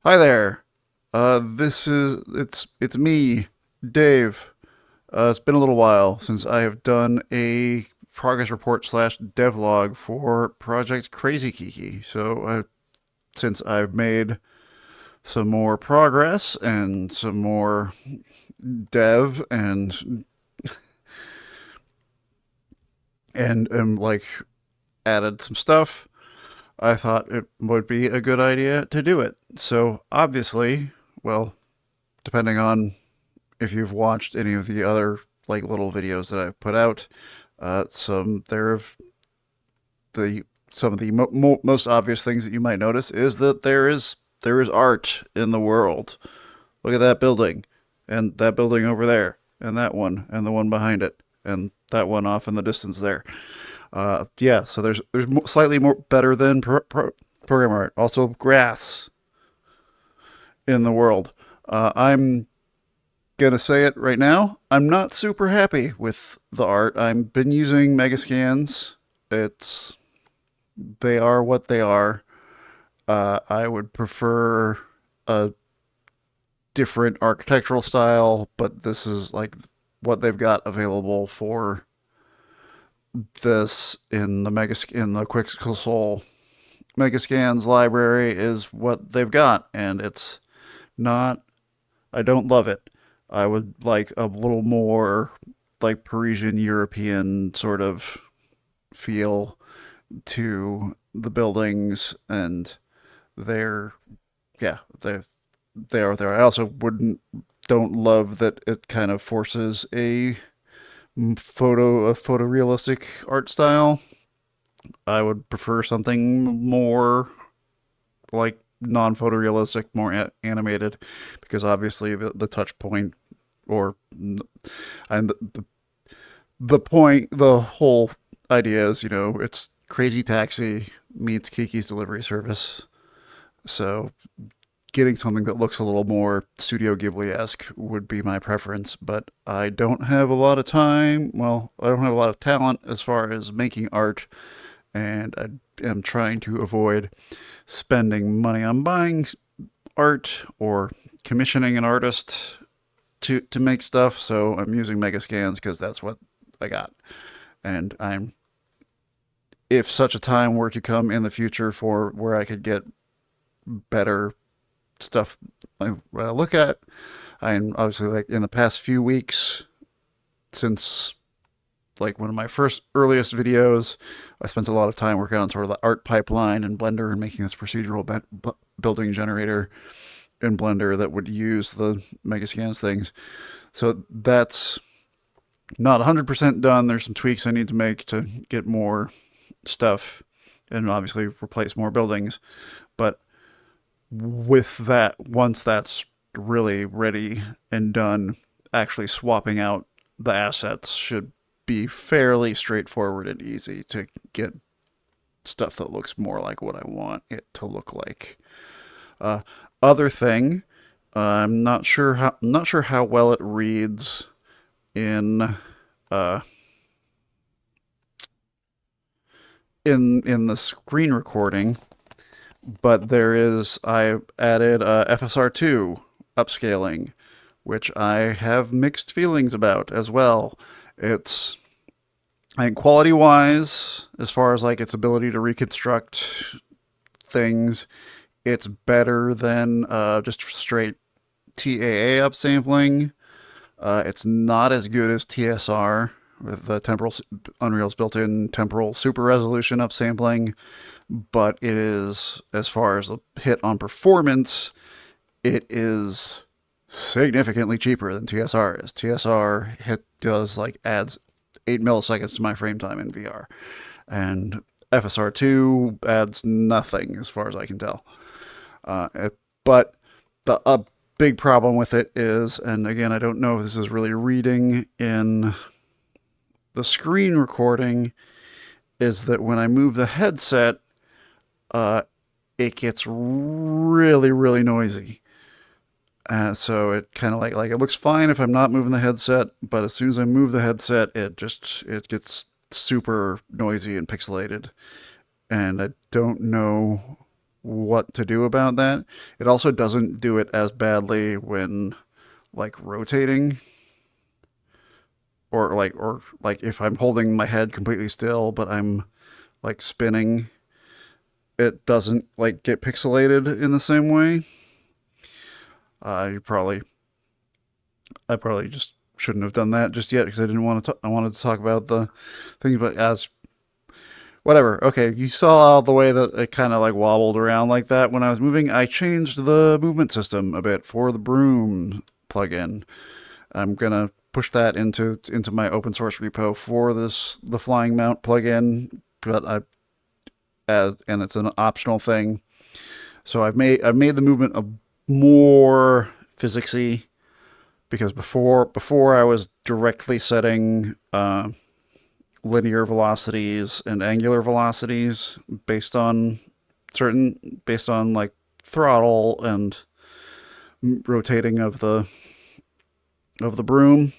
Hi there. It's me, Dave. It's been a little while since I have done a progress report slash devlog for Project CrazyKiki. Since I've made some more progress and some more dev and like added some stuff, I thought it would be a good idea to do it. So obviously, well, depending on if you've watched any of the other like little videos that I've put out, some there have the some of the most obvious things that you might notice is that there is art in the world. Look at that building, and that building over there, and that one, and the one behind it, and that one off in the distance there. Yeah, so there's slightly more better than program art. Also, grass in the world. I'm gonna say it right now. I'm not super happy with the art. I've been using Megascans. It's They are what they are. I would prefer a different architectural style, but this is like what they've got available for this in the Quick Soul Megascans library is what they've got, and it's not. I don't love it. I would like a little more like Parisian European sort of feel to the buildings, and they're yeah they are there. I also wouldn't don't love that it kind of forces a photorealistic art style. I would prefer something more like non-photorealistic, more animated, because obviously the touch point or and the whole idea is, it's Crazy Taxi meets Kiki's Delivery Service. So getting something that looks a little more Studio Ghibli-esque would be my preference, but I don't have a lot of time. Well, I don't have a lot of talent as far as making art, and I am trying to avoid spending money on buying art or commissioning an artist to make stuff. So I'm using Megascans because that's what I got. And I'm if such a time were to come in the future for where I could get better stuff like what I look at, I'm obviously like in the past few weeks since like one of my first earliest videos, I spent a lot of time working on sort of the art pipeline in Blender and making this procedural building generator in Blender that would use the Megascans things. So that's not 100% done. There's some tweaks I need to make to get more stuff and obviously replace more buildings. But with that, once that's really ready and done, actually swapping out the assets should be fairly straightforward and easy to get stuff that looks more like what I want it to look like. Uh, Other thing, I'm not sure how well it reads in uh, in the screen recording, but I added FSR2 upscaling, which I have mixed feelings about as well. It's I think quality wise, as far as like its ability to reconstruct things, it's better than just straight TAA upsampling. It's not as good as TSR with the Unreal's built-in temporal super resolution upsampling, but it is, as far as the hit on performance, it is significantly cheaper than TSR is. TSR hit does like adds 8 milliseconds to my frame time in VR, and FSR2 adds nothing as far as I can tell. But the big problem with it is, and again, I don't know if this is really reading in the screen recording, is that when I move the headset, uh, it gets really, really noisy. So it kind of like it looks fine if I'm not moving the headset, but as soon as I move the headset, it gets super noisy and pixelated, and I don't know. what to do about that. It also doesn't do it as badly when like rotating or like if I'm holding my head completely still but I'm like spinning, it doesn't like get pixelated in the same way. You probably I probably just shouldn't have done that just yet because I didn't want to. I wanted to talk about the things, but as whatever. Okay, you saw the way that it kind of like wobbled around like that when I was moving. I changed the movement system a bit for the broom plugin. I'm gonna push that into my open source repo for the flying mount plugin, but and it's an optional thing. So I've made the movement a more physicsy because before I was directly setting linear velocities and angular velocities based on like throttle and rotating of the broom.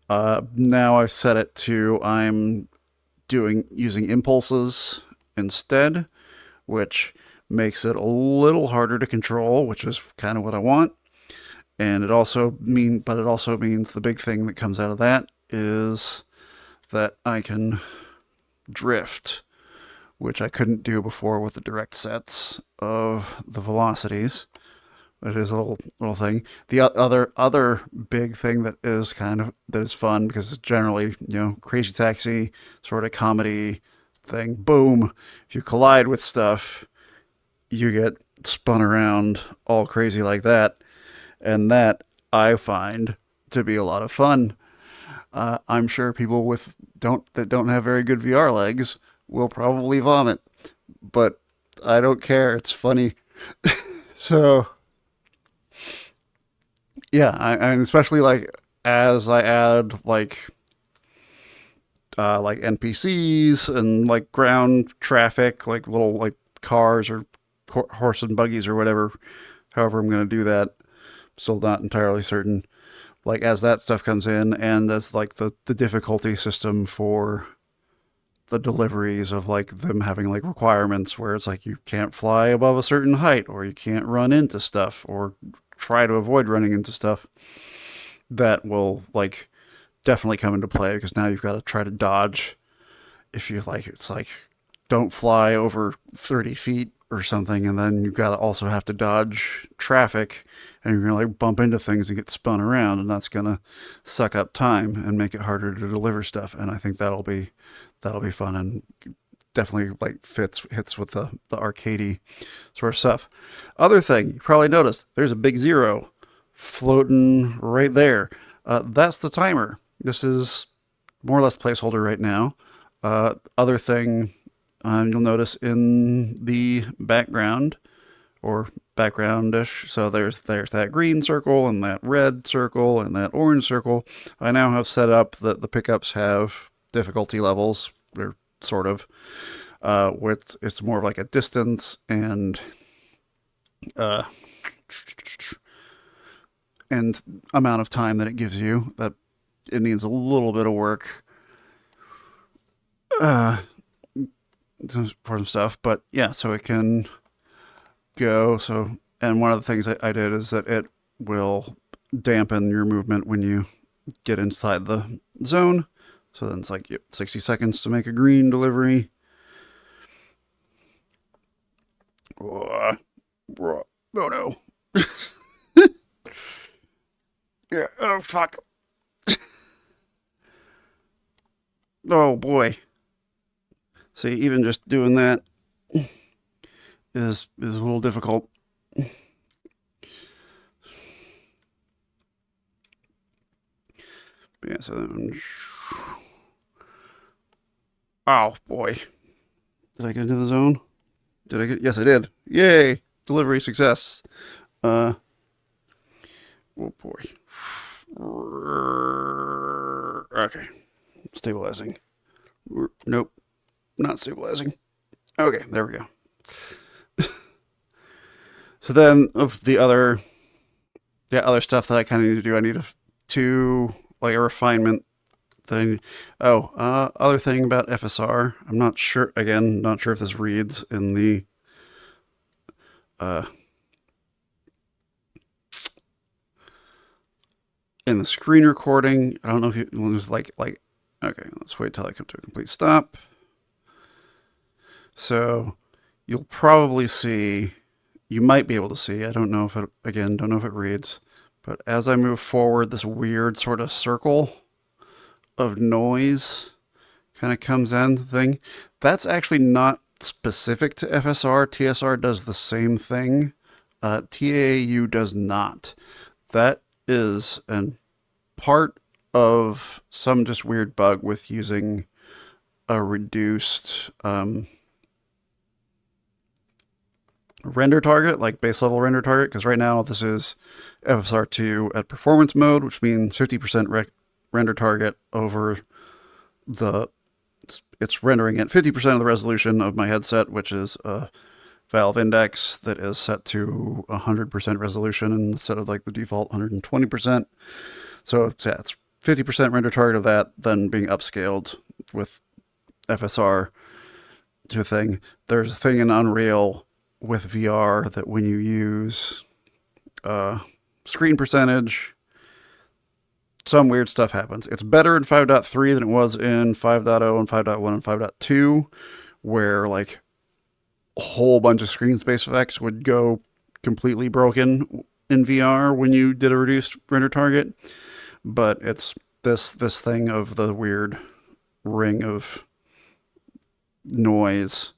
Now I've set it to I'm doing using impulses instead, which makes it a little harder to control, which is kind of what I want. And it also means the big thing that comes out of that is that I can drift, which I couldn't do before with the direct sets of the velocities. It is a little thing. The other big thing that is fun because it's generally crazy taxi sort of comedy thing. Boom! If you collide with stuff, you get spun around all crazy like that, and that I find to be a lot of fun. I'm sure people that don't have very good VR legs will probably vomit, but I don't care. It's funny. So yeah, and especially like as I add like NPCs and like ground traffic, like little like cars or horse and buggies or whatever. However, I'm going to do that. Still not entirely certain. Like as that stuff comes in, and as like the difficulty system for the deliveries of like them having like requirements where it's like you can't fly above a certain height or you can't run into stuff or try to avoid running into stuff, that will like definitely come into play because now you've got to try to dodge. If you like, it's like don't fly over 30 feet or something, and then you've got to also have to dodge traffic, and you're gonna like bump into things and get spun around, and that's gonna suck up time and make it harder to deliver stuff. And I think that'll be fun and definitely like hits with the arcadey sort of stuff. Other thing you probably noticed, there's a big zero floating right there. That's the timer. This is more or less placeholder right now. Other thing you'll notice in the background or backgroundish. So there's that green circle and that red circle and that orange circle. I now have set up that the pickups have difficulty levels. They're sort of with it's more of like a distance uh, and amount of time that it gives you. That it needs a little bit of work uh, for some stuff, but yeah, so it can go. So, and one of the things I did is that it will dampen your movement when you get inside the zone. So then it's like 60 seconds to make a green delivery. Oh no. Yeah. Oh fuck. Oh boy. See, even just doing that is a little difficult. Yeah, so then, oh boy. Did I get into the zone? Did I get, yes I did. Yay! Delivery success. Oh boy. Okay. Stabilizing. Nope. Not stabilizing. Okay, there we go. So then of the other stuff that I kind of need to do, I need to like a refinement that I need. Oh, other thing about FSR, I'm not sure. Again, not sure if this reads in the in the screen recording, I don't know if you just okay, let's wait till I come to a complete stop. So you'll probably see, you might be able to see, I don't know if it, again, don't know if it reads, but as I move forward, this weird sort of circle of noise kind of comes in the thing. That's actually not specific to FSR. TSR does the same thing. TAAU does not. That is an part of some just weird bug with using a reduced render target, like base level render target, because right now this is FSR2 at performance mode, which means 50% render target over it's rendering at 50% of the resolution of my headset, which is a valve index that is set to 100% resolution instead of like the default 120%. So yeah, it's 50% render target of that, then being upscaled with FSR to a thing. There's a thing in Unreal with VR that when you use screen percentage, some weird stuff happens. It's better in 5.3 than it was in 5.0 and 5.1 and 5.2, where like a whole bunch of screen space effects would go completely broken in VR when you did a reduced render target. But it's this thing of the weird ring of noise,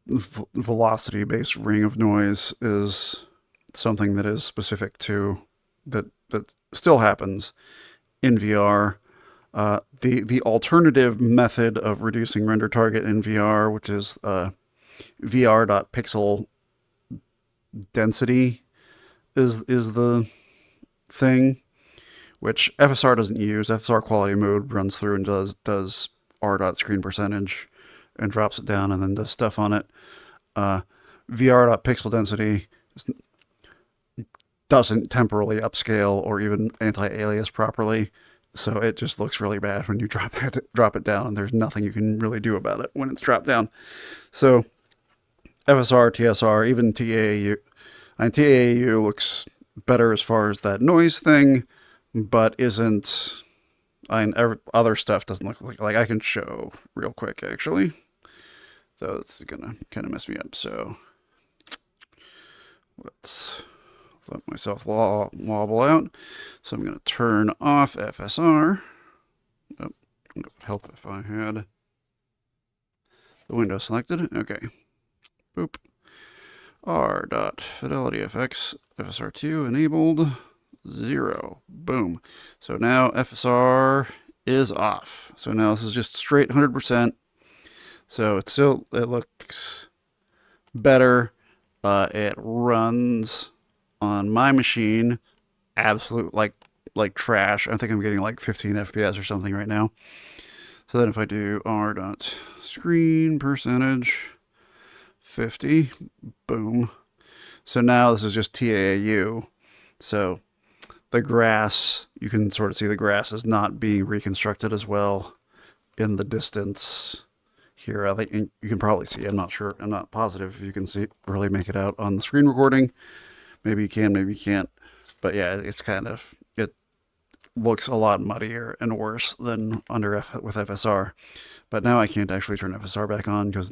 velocity based ring of noise is something that is specific to that still happens in VR. The alternative method of reducing render target in VR, which is VR.pixel density, is the thing, which FSR doesn't use. FSR quality mode runs through and does r.screen percentage and drops it down and then does stuff on it. VR.pixel density doesn't temporally upscale or even anti-alias properly, so it just looks really bad when you drop it down, and there's nothing you can really do about it when it's dropped down. So FSR, TSR, even TAAU, and TAAU looks better as far as that noise thing, but isn't. Other stuff doesn't look like I can show real quick actually, though it's gonna kind of mess me up. So let's let myself wobble out. So I'm going to turn off FSR. Oh, it would help if I had the window selected. Okay. Boop. R.FidelityFX, FSR2 enabled, 0. Boom. So now FSR is off. So now this is just straight 100%. So it looks better. It runs on my machine absolute like trash. I think I'm getting like 15 FPS or something right now. So then if I do r.screen percentage 50, boom. So now this is just TAAU. So the grass, you can sort of see the grass is not being reconstructed as well in the distance here. I think you can probably see, I'm not sure, I'm not positive if you can see really make it out on the screen recording. Maybe you can, maybe you can't. But yeah, it's kind of, it looks a lot muddier and worse than with FSR. But now I can't actually turn FSR back on because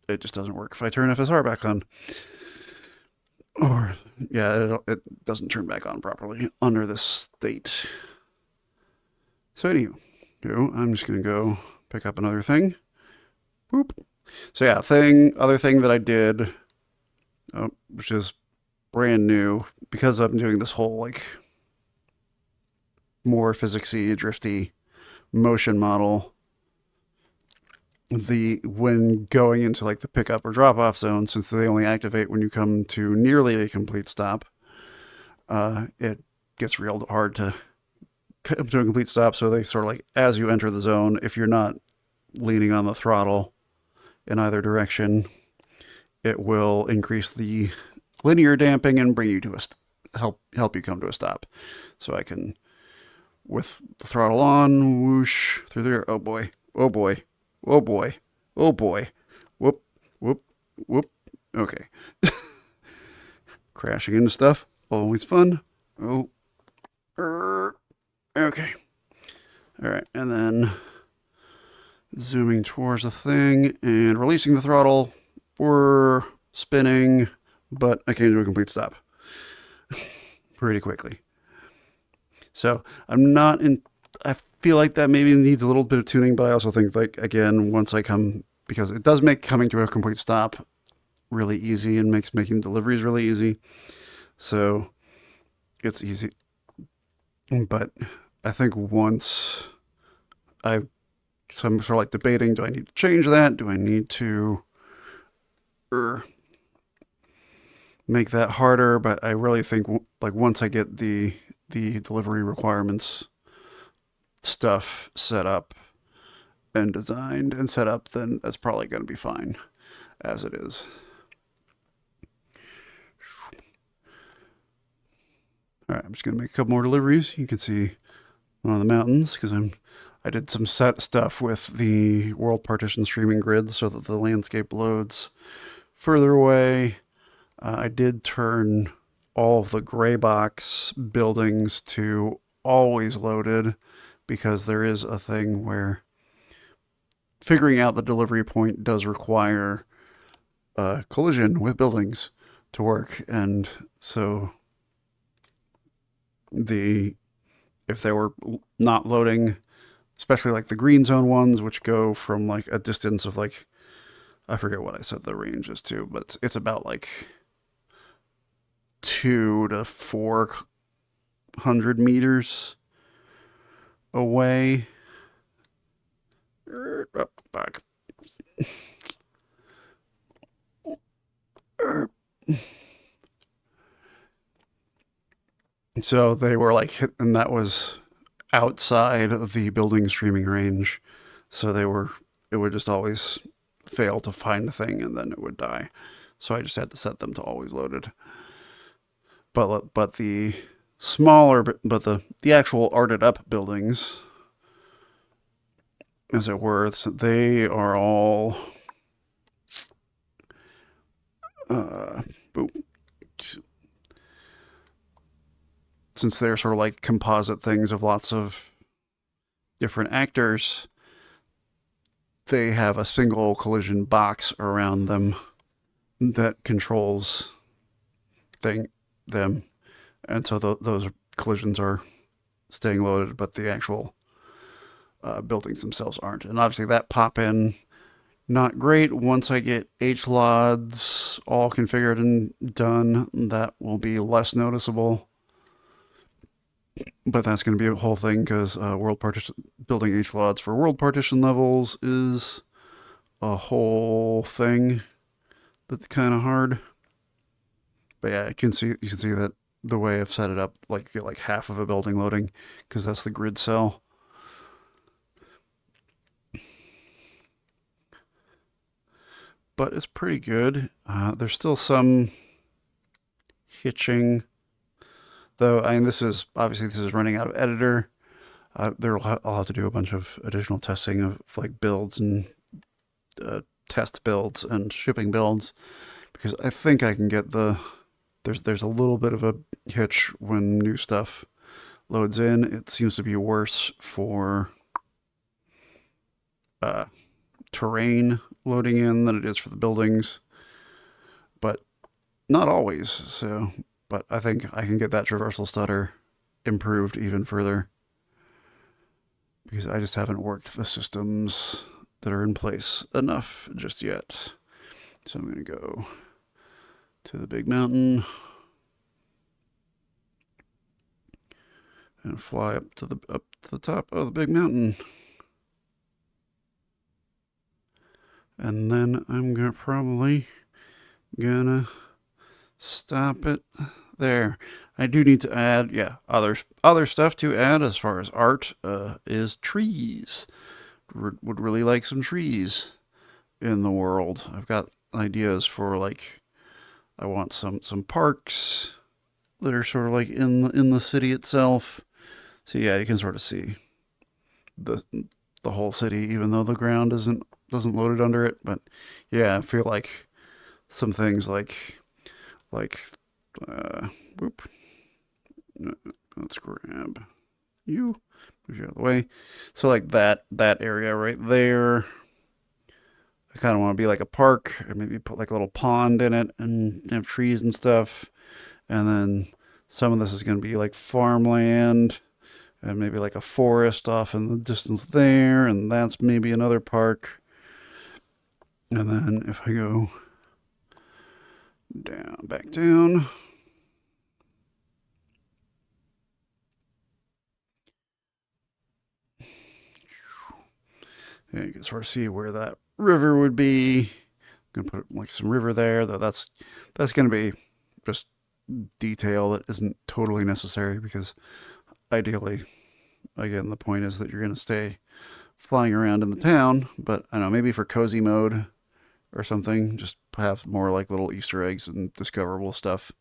it just doesn't work if I turn FSR back on. Or, yeah, it doesn't turn back on properly under this state. So anywho, I'm just going to go pick up another thing. Boop. So yeah, other thing that I did, which is brand new, because I'm doing this whole like more physicsy, drifty motion model. When going into like the pickup or drop off zone, since they only activate when you come to nearly a complete stop, it gets real hard to come to a complete stop. So they sort of like, as you enter the zone, if you're not leaning on the throttle in either direction, it will increase the linear damping and bring you to help you come to a stop. So I can, with the throttle on, whoosh through there. Oh boy, oh boy, oh boy, oh boy, whoop, whoop, whoop, Okay. Crashing into stuff. Always fun. Oh. Okay. All right. And then zooming towards the thing and releasing the throttle. We're spinning, but I came to a complete stop pretty quickly. So I'm not in. I feel like that maybe needs a little bit of tuning, but I also think, like, again, once I come, because it does make coming to a complete stop really easy and makes making deliveries really easy. So it's easy. But I think once I, so I'm sort of like debating, do I need to change that? Do I need to make that harder? But I really think, like, once I get the delivery requirements stuff set up and designed and set up, then that's probably going to be fine as it is. All right, I'm just going to make a couple more deliveries. You can see one of the mountains because I did some set stuff with the world partition streaming grid so that the landscape loads further away. I did turn all of the gray box buildings to always loaded because there is a thing where figuring out the delivery point does require a collision with buildings to work. And so if they were not loading, especially like the green zone ones, which go from like a distance of like, I forget what I said the range is to, but it's about like 200 to 400 meters away. Back. So they were like hit, and that was outside of the building streaming range. So it would just always fail to find the thing and then it would die. So I just had to set them to always loaded. But the smaller, but the actual arted up buildings, as it were, they are all since they're sort of like composite things of lots of different actors, they have a single collision box around them that controls them, and so those collisions are staying loaded, but the actual buildings themselves aren't. And obviously that pop in, not great. Once I get HLODs all configured and done, that will be less noticeable. But that's going to be a whole thing because world partition building HLODs for world partition levels is a whole thing that's kind of hard. But yeah, you can see that the way I've set it up, like you get like half of a building loading because that's the grid cell. But it's pretty good. There's still some hitching, though. I mean, this is running out of editor. I'll have to do a bunch of additional testing of like builds and test builds and shipping builds because I think I can get there's a little bit of a hitch when new stuff loads in. It seems to be worse for terrain loading in than it is for the buildings, but not always. So, but I think I can get that traversal stutter improved even further because I just haven't worked the systems that are in place enough just yet. So I'm going to go to the big mountain and fly up to the top of the big mountain. And then I'm probably gonna stop it there. I do need to add, other stuff to add as far as art is trees. Would really like some trees in the world. I've got ideas for like, I want some parks that are sort of like in the city itself. So yeah, you can sort of see the whole city, even though the ground doesn't load it under it. But yeah, I feel like some things like whoop. Let's grab you, move you out of the way. So like that area right there, I kind of want to be like a park, or maybe put like a little pond in it and have trees and stuff. And then some of this is going to be like farmland and maybe like a forest off in the distance there, and that's maybe another park. And then if I go back down, yeah, you can sort of see where that river would be. I'm gonna put like some river there, though that's gonna be just detail that isn't totally necessary because ideally, again, the point is that you're gonna stay flying around in the town. But I don't know, maybe for cozy mode or something, just have more like little Easter eggs and discoverable stuff.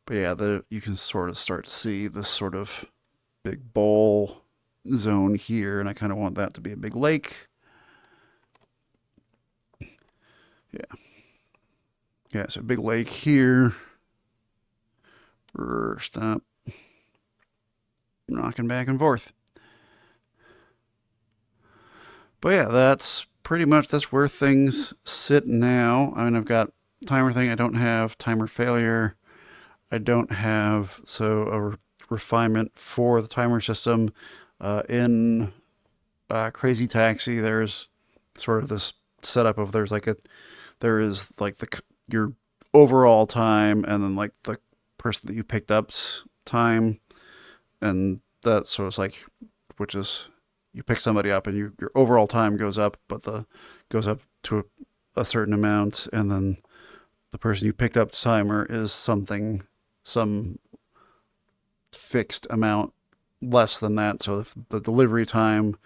But yeah, you can sort of start to see this sort of big bowl zone here, and I kind of want that to be a big lake. Yeah. Yeah, so big lake here. Stop knocking back and forth. But yeah, that's where things sit now. I mean, I've got timer thing. I don't have timer failure. I don't have a refinement for the timer system. In Crazy Taxi, there's sort of this setup of there is like your overall time, and then like the person that you picked up's time, and so it's like, which is you pick somebody up and your overall time goes up, but the goes up to a certain amount, and then the person you picked up timer is some fixed amount less than that. So if the delivery time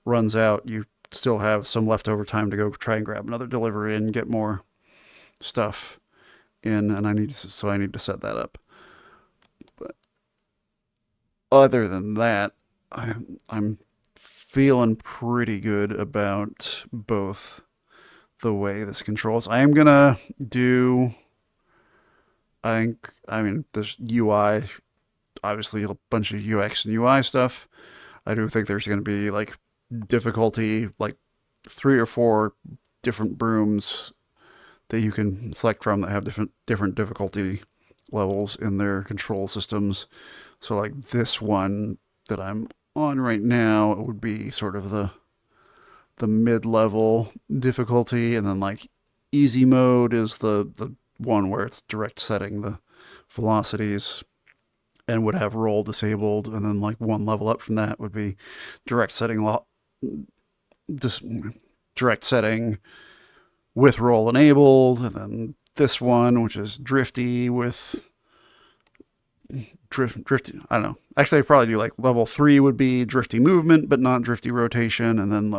runs out, you still have some leftover time to go try and grab another delivery and get more stuff in, and I need to set that up. But other than that, I'm feeling pretty good about both the way this controls. I am gonna do. I mean, there's UI, obviously a bunch of UX and UI stuff. I do think there's going to be like difficulty, like 3 or 4 different brooms that you can select from that have different difficulty levels in their control systems. So like this one that I'm on right now, it would be sort of the mid-level difficulty, and then like easy mode is the one where it's direct setting the velocities and would have roll disabled, and then like one level up from that would be direct setting direct setting with roll enabled, and then this one, which is drifty with drifty. I don't know. Actually, I'd probably do like level 3 would be drifty movement, but not drifty rotation, and then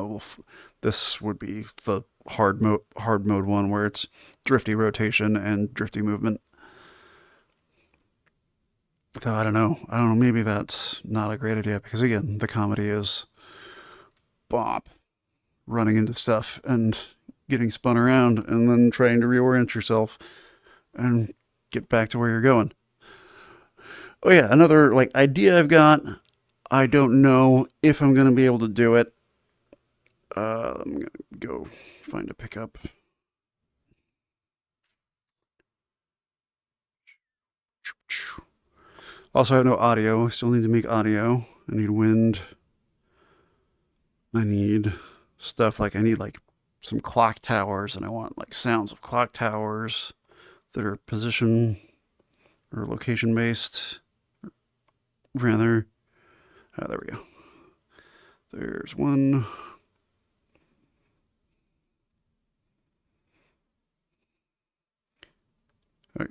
this would be the hard mode one where it's drifty rotation and drifty movement. Though I don't know. Maybe that's not a great idea because again, the comedy is bop running into stuff and getting spun around and then trying to reorient yourself and get back to where you're going. Oh yeah, another like idea I've got. I don't know if I'm gonna be able to do it. I'm gonna go find a pickup. Also, I have no audio. I still need to make audio. I need wind. I need stuff like I need like some clock towers, and I want like sounds of clock towers that are position or location based. Rather, there we go. There's one. Okay.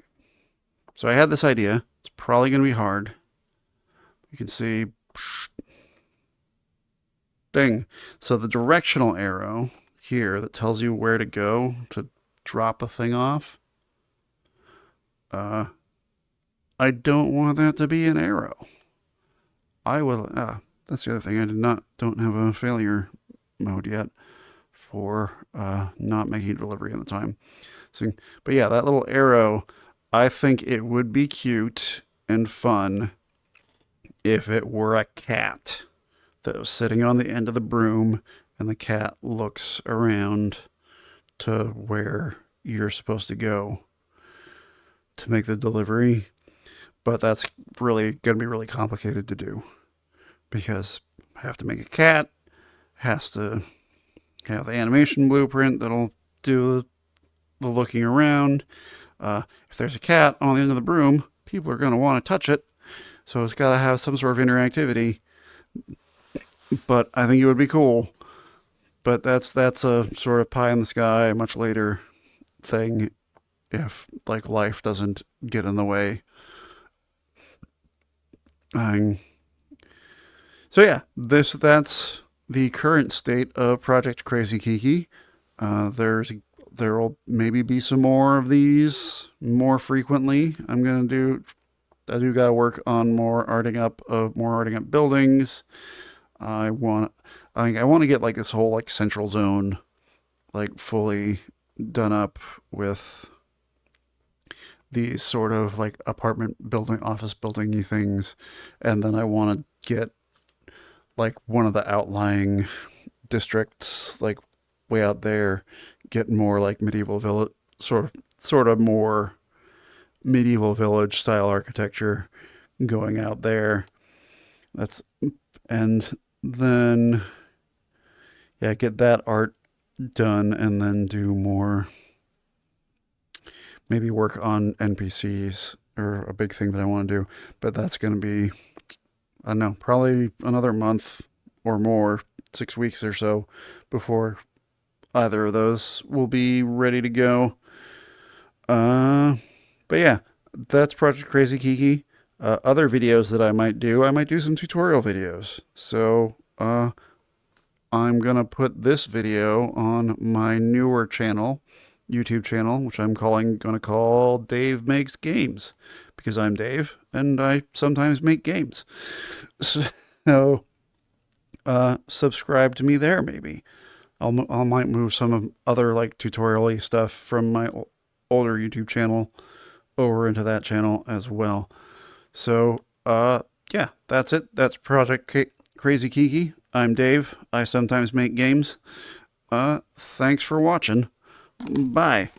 So I had this idea. It's probably going to be hard. You can see, ding. So the directional arrow here that tells you where to go to drop a thing off. I don't want that to be an arrow. I will. That's the other thing. Don't have a failure mode yet for not making a delivery in the time. So, but yeah, that little arrow, I think it would be cute and fun if it were a cat that was sitting on the end of the broom and the cat looks around to where you're supposed to go to make the delivery. But that's really going to be really complicated to do because I have to make a cat, has to have the animation blueprint that'll do the looking around. If there's a cat on the end of the broom, people are going to want to touch it. So it's got to have some sort of interactivity. But I think it would be cool. But that's a sort of pie in the sky, much later thing if like life doesn't get in the way. So yeah, that's the current state of Project CrazyKiki. There will maybe be some more of these more frequently. I do got to work on more arting up buildings. I want to get like this whole like central zone like fully done up with these sort of like apartment building, office buildingy things, and then I want to get like one of the outlying districts like way out there, get more like medieval village, sort of more medieval village style architecture going out there. And then yeah, get that art done and then do more, maybe work on NPCs or a big thing that I want to do. But that's going to be, I don't know, probably another month or more, 6 weeks or so before either of those will be ready to go. But yeah, that's Project CrazyKiki. Other videos that I might do some tutorial videos. So I'm going to put this video on my newer channel, YouTube channel, which I'm going to call Dave Makes Games, because I'm Dave and I sometimes make games. So subscribe to me there. Maybe I might move some other like tutorial-y stuff from my older YouTube channel over into that channel as well. So yeah, that's it. That's Project CrazyKiki. I'm Dave. I sometimes make games. Thanks for watching. Bye.